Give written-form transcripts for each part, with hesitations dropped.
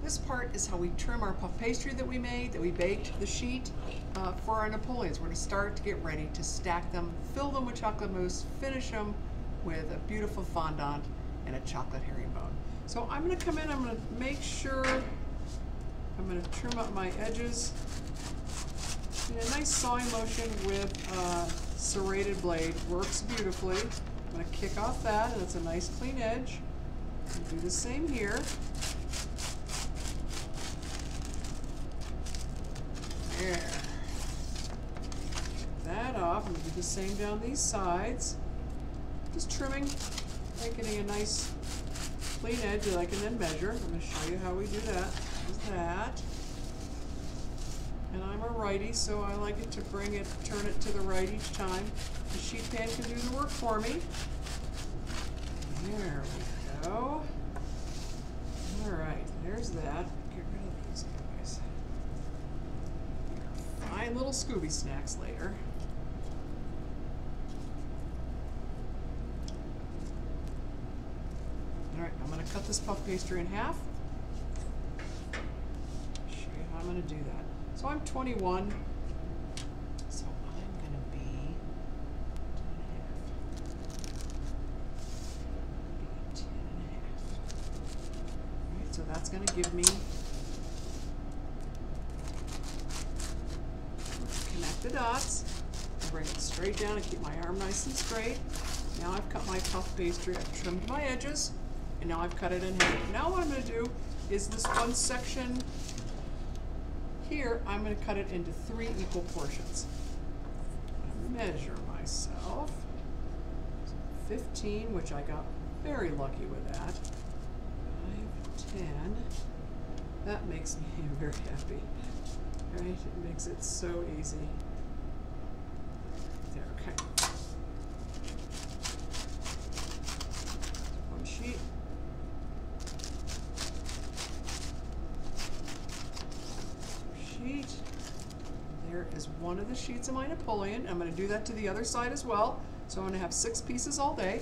this part is how we trim our puff pastry that we made, that we baked, the sheet, for our Napoleons. We're going to start to get ready to stack them, fill them with chocolate mousse, finish them with a beautiful fondant and a chocolate herringbone. So I'm going to come in, I'm going to make sure, I'm going to trim up my edges in a nice sawing motion with a serrated blade. Works beautifully. I'm going to kick off that, and it's a nice clean edge. And do the same here. There. Kick that off. I'm going to do the same down these sides. Just trimming, making a nice clean edge that I can then measure. I'm going to show you how we do that. There's that. And I'm a righty, so I like it to turn it to the right each time. The sheet pan can do the work for me. There we go. All right, there's that. Get rid of these guys. Fine little Scooby snacks later. All right, I'm going to cut this puff pastry in half. Show you how I'm going to do that. So I'm 21, so I'm going to be 10 and a half. All right, so that's going to give me, connect the dots, bring it straight down and keep my arm nice and straight. Now I've cut my puff pastry, I've trimmed my edges, and now I've cut it in half. Now what I'm going to do is this one section here, I'm going to cut it into 3 equal portions. I'm going to measure myself. So 15, which I got very lucky with that. 5, 10. That makes me very happy. Right? It makes it so easy. There, okay. One sheet. There is one of the sheets of my Napoleon. I'm going to do that to the other side as well. So I'm going to have 6 pieces all day.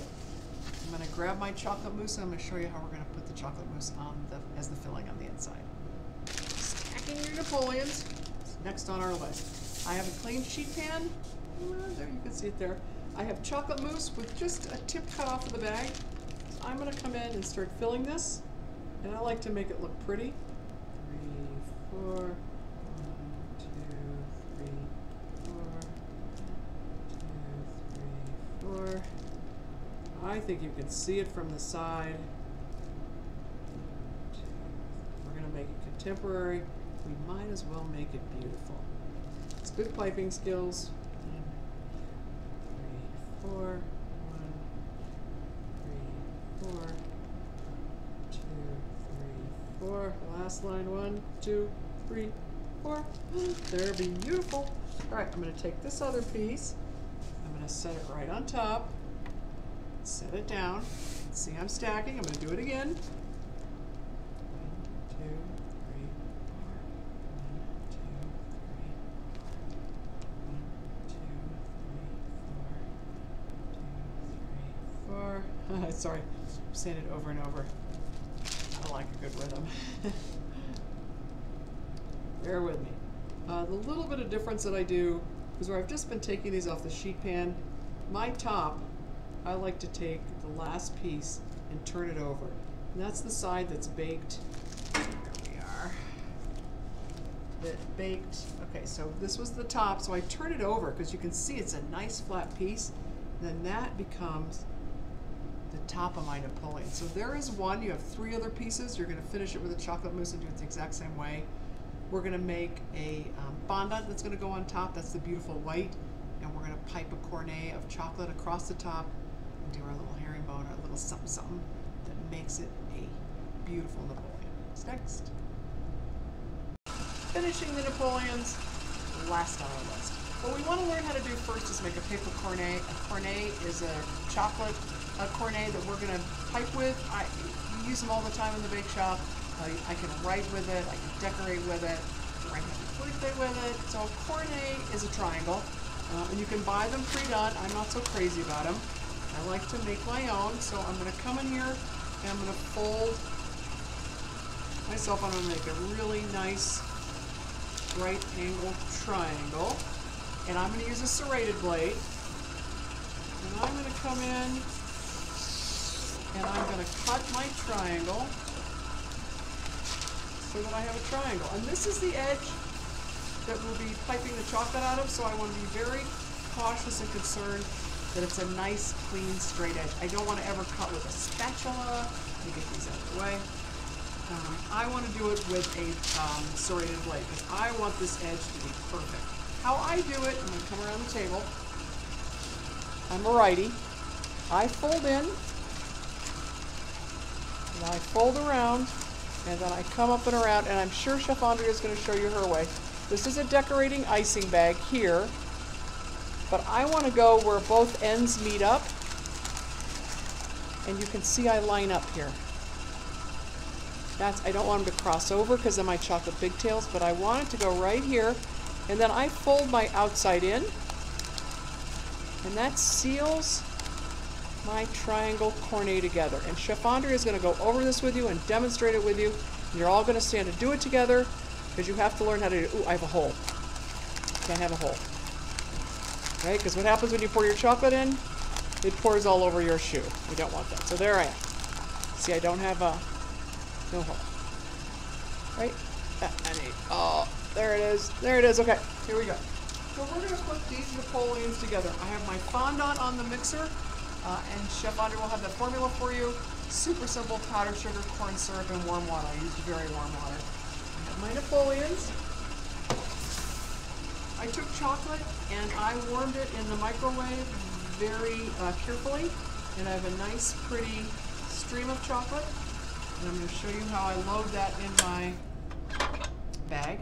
I'm going to grab my chocolate mousse and I'm going to show you how we're going to put the chocolate mousse on as the filling on the inside. Stacking your Napoleons. Next on our list. I have a clean sheet pan. There, you can see it there. I have chocolate mousse with just a tip cut off of the bag. So I'm going to come in and start filling this. And I like to make it look pretty. 3, 4. 4. I think you can see it from the side. We're going to make it contemporary. We might as well make it beautiful. It's good piping skills. 3, 4. 1, 3, 4. 2, 3, 4. Last line. 1, 2, 3, 4. They're beautiful. All right, I'm going to take this other piece. I'm going to set it right on top, set it down. See, I'm stacking. I'm going to do it again. 1, 2, 3, 4. 1, 2, 3, 4. 1, 2, 3, 4. 2, 3, 4. Sorry, I'm saying it over and over. I like a good rhythm. Bear with me. The little bit of difference that I do is where I've just been taking these off the sheet pan. My top, I like to take the last piece and turn it over. And that's the side that's baked. There we are. That baked. Okay, so this was the top, so I turn it over because you can see it's a nice flat piece. And then that becomes the top of my Napoleon. So there is one. You have 3 other pieces. You're going to finish it with a chocolate mousse and do it the exact same way. We're going to make a fondant that's going to go on top. That's the beautiful white. And we're going to pipe a cornet of chocolate across the top and do our little herringbone, our little something something that makes it a beautiful Napoleon. What's next? Finishing the Napoleons, last on our list. What we want to learn how to do first is make a paper cornet. A cornet is a chocolate cornet that we're going to pipe with. We use them all the time in the bake shop. I can write with it, I can decorate with it, write happy birthday with it. So a cornet is a triangle, and you can buy them pre-done. I'm not so crazy about them. I like to make my own, so I'm going to come in here and I'm going to fold myself, I'm going to make a really nice right angle triangle. And I'm going to use a serrated blade. And I'm going to come in and I'm going to cut my triangle so that I have a triangle. And this is the edge that we'll be piping the chocolate out of, so I want to be very cautious and concerned that it's a nice, clean, straight edge. I don't want to ever cut with a spatula. Let me get these out of the way. I want to do it with a serrated blade because I want this edge to be perfect. How I do it, I'm going to come around the table. I'm a righty. I fold in, and I fold around, and then I come up and around, and I'm sure Chef Andrea is going to show you her way. This is a decorating icing bag here, but I want to go where both ends meet up, and you can see I line up here. I don't want them to cross over because of my chocolate pigtails, but I want it to go right here, and then I fold my outside in, and that seals my triangle cornet together. And Chef Andrea is going to go over this with you and demonstrate it with you. And you're all going to stand and do it together because you have to learn how to do. Ooh, I have a hole. Can't have a hole. Right? Because what happens when you pour your chocolate in? It pours all over your shoe. We don't want that. So there I am. See, I don't have a no hole. Right? Oh, there it is. There it is. Okay, here we go. So we're going to put these Napoleons together. I have my fondant on the mixer. And Chef Andrea will have that formula for you. Super simple powdered sugar, corn syrup, and warm water. I used very warm water. I have my Napoleons. I took chocolate and I warmed it in the microwave very carefully. And I have a nice, pretty stream of chocolate. And I'm going to show you how I load that in my bag.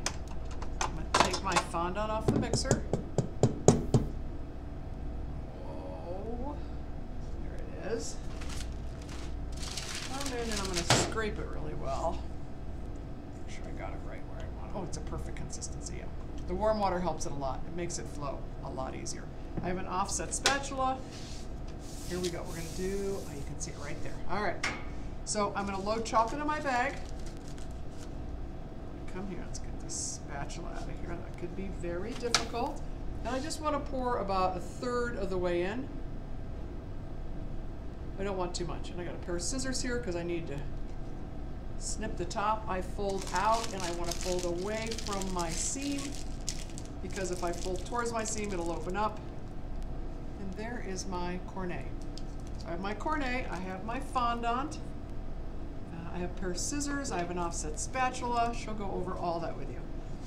I'm going to take my fondant off the mixer. Is. And then I'm going to scrape it really well. Make sure I got it right where I want it. Oh, it's a perfect consistency. Yeah. The warm water helps it a lot. It makes it flow a lot easier. I have an offset spatula. Here we go. We're going to do, oh, you can see it right there. All right. So I'm going to load chocolate in my bag. Come here. Let's get this spatula out of here. That could be very difficult. And I just want to pour about 1/3 of the way in. I don't want too much. And I got a pair of scissors here because I need to snip the top. I fold out and I want to fold away from my seam because if I fold towards my seam, it'll open up. And there is my cornet. So I have my cornet, I have my fondant, I have a pair of scissors, I have an offset spatula. She'll go over all that with you.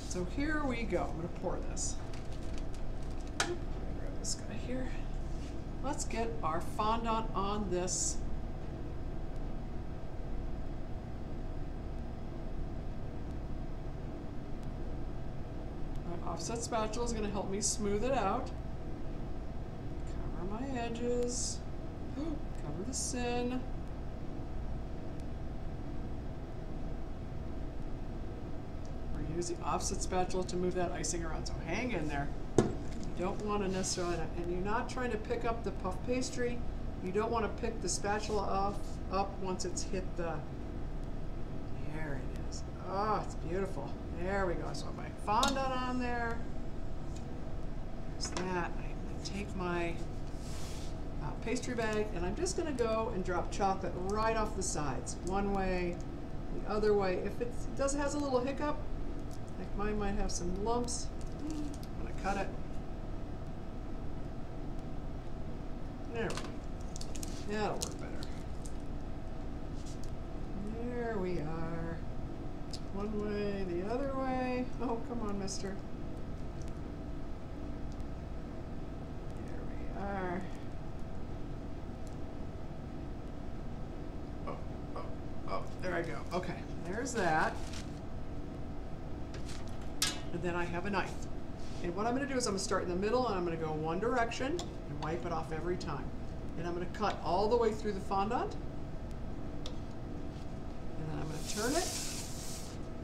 So here we go. I'm going to pour this. Grab this guy here. Let's get our fondant on this. My offset spatula is going to help me smooth it out. Cover my edges. Cover the sin. We're going to use the offset spatula to move that icing around, so hang in there. You don't want to necessarily, and you're not trying to pick up the puff pastry. You don't want to pick the spatula up once it's hit the, there it is. Oh, it's beautiful. There we go. So I have my fondant on there. There's that. I'm going to take my pastry bag and I'm just going to go and drop chocolate right off the sides. One way, the other way. If it has a little hiccup, like mine might have some lumps, I'm going to cut it. There we go. That'll work better. There we are. One way, the other way. Oh, come on, mister. There we are. Oh, there I go. Okay, there's that. And then I have a knife. And what I'm going to do is I'm going to start in the middle and I'm going to go one direction and wipe it off every time. And I'm going to cut all the way through the fondant. And then I'm going to turn it.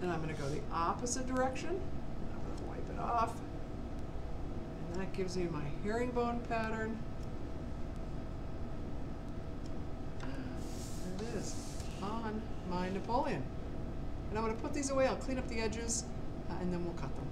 And I'm going to go the opposite direction. And I'm going to wipe it off. And that gives me my herringbone pattern. There it is on my Napoleon. And I'm going to put these away. I'll clean up the edges, and then we'll cut them.